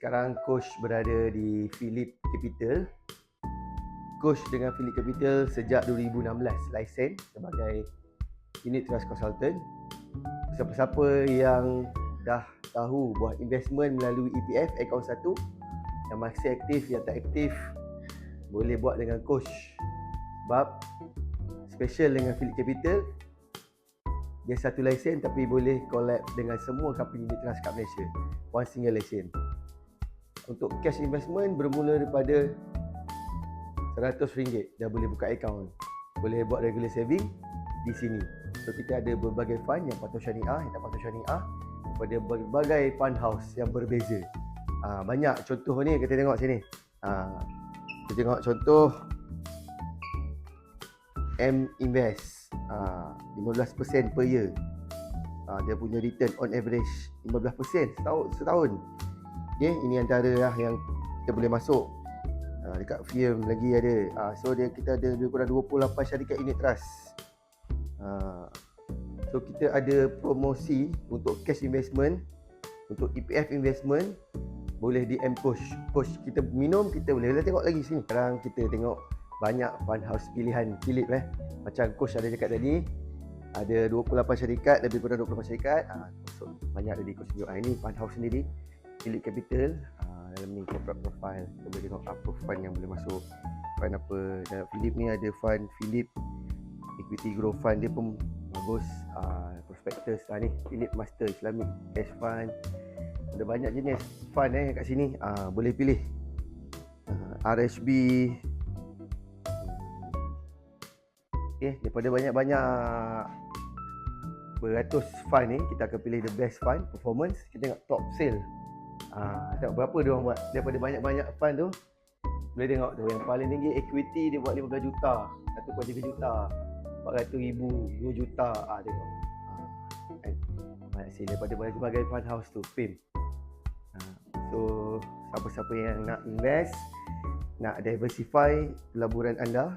Sekarang Coach berada di Phillip Capital. Coach dengan Phillip Capital sejak 2016 lesen sebagai unit trust consultant. Siapa-siapa yang dah tahu buat investment melalui EPF akaun 1, yang masih aktif, yang tak aktif, boleh buat dengan Coach. Sebab special dengan Phillip Capital, dia satu lesen tapi boleh collab dengan semua company unit trust kat Malaysia. One single lesen. Untuk cash investment bermula daripada RM100 dah boleh buka akaun. Boleh buat regular saving di sini. So kita ada berbagai fund yang patuh syariah, yang tak patuh syariah, daripada berbagai fund house yang berbeza. Banyak contoh ni kita tengok sini. Kita tengok contoh M Invest, 15% per year. Dia punya return on average 15% setahun. Okay, ini antara lah yang kita boleh masuk. Dekat firm lagi ada. So kita ada lebih kurang 28 syarikat unit trust. So kita ada promosi untuk cash investment, untuk EPF investment, boleh DM Coach. Coach kita minum, kita boleh tengok lagi sini. Sekarang kita tengok banyak fund house pilihan Phillip Macam Coach ada cakap tadi, ada 28 syarikat, lebih kurang 28 syarikat. So banyak tadi Coach tunjuk. Ini fund house sendiri, Phillip Capital. Dalam ni corporate profile, kita boleh tengok apa fund yang boleh masuk. Fund apa, dalam Phillip ni ada fund Phillip Equity Growth Fund, dia pun bagus. Prospectus ni Phillip Master Islamic Cash Fund. Ada banyak jenis fund kat sini. Boleh pilih. RSB. Okay, daripada banyak-banyak beratus fund ni, kita akan pilih the best fund performance. Kita tengok top sale. Tengok berapa dia orang buat. Daripada banyak-banyak fund tu, boleh tengok tu yang paling tinggi equity dia buat 15 juta, 1.3 juta, 400,000, 2 juta. Tengok. Banyak sale daripada berbagai fund house tu, fame. So siapa-siapa yang nak invest, nak diversify pelaburan anda,